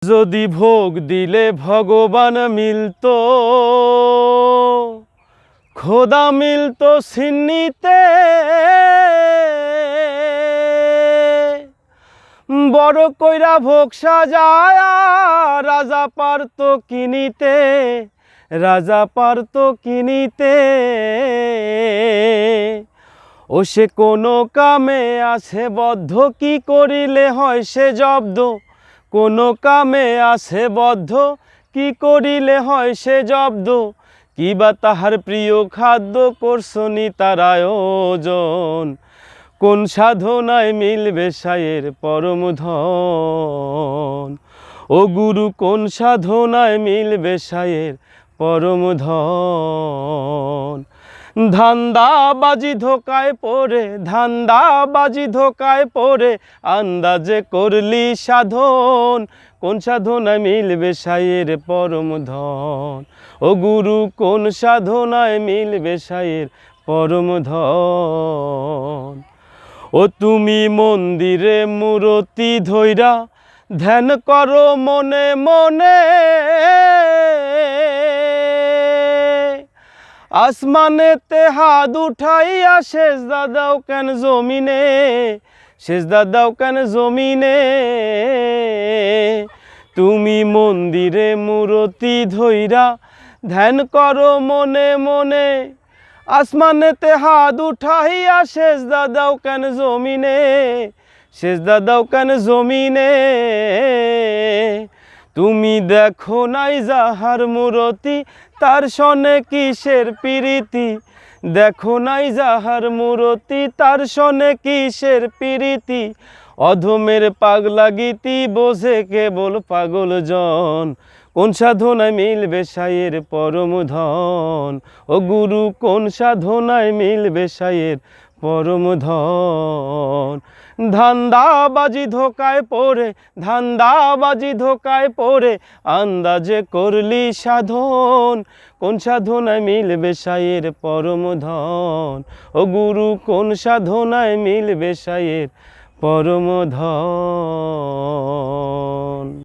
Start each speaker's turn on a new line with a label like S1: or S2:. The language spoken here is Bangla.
S1: যদি ভোগ দিলে ভগবান মিলতো, খোদা মিলতো সিন্নিতে, বড় কইরা ভোগ সাজায়া রাজা পারতো কিনিতে, রাজা পারতো কিনিতে। ও সে কোনো কামে আছে বদ্ধ, কি করিলে হয় সে জব্দ। কোনো কামে আছে বদ্ধ, কি করিলে হয় সে জব্দ। কিবা তাহার প্রিয় খাদ্য করছনি তার আয়োজন। কোন সাধনায় মিলবে সায়ের পরম ধন। ও গুরু কোন সাধনায় মিলবে সায়ের পরম ধন। ধান্দাবাজি ধোকায় পড়ে, ধান্দাবাজি ধোকায় পড়ে আন্দাজে করলি সাধন। কোন সাধনায় মিলবে সায়ের পরম ধন। ও গুরু কোন সাধনায় মিলবে সায়ের পরম ধন। ও তুমি মন্দিরে মূরতি ধইরা ধ্যান করো মনে মনে, আসমানেতে হাত উঠাইয়া সেজদা দাও কেন জমিনে, সেজদা দাও কেন জমিনে। তুমি মন্দিরে মূরতি ধইরা ধ্যান করো মনে মনে, আসমানেতে হাত উঠাইয়া সেজদা দাও কেন জমিনে, সেজদা দাও কেন জমিনে। তুমি দেখো নাই যাহার মূরতি, তার সনে কিসের প্রীতি। দেখো নাই যাহার মূরতি, তার সনে কিসের প্রীতি। অধমের পাগলা গীতি বোঝে কেবল পাগল জন। কোন সাধনায় মিলবে সায়ের পরম ধন। ও গুরু কোন সাধনায় মিলবে সায়ের পরম ধন। ধান্দাবাজি ধোকায় পড়ে, ধান্দাবাজি ধোকায় পড়ে আন্দাজে করলি সাধন। কোন সাধনায় মিলবে সায়ের পরম ধন। ও গুরু কোন সাধনায় মিলবে সায়ের পরম ধন।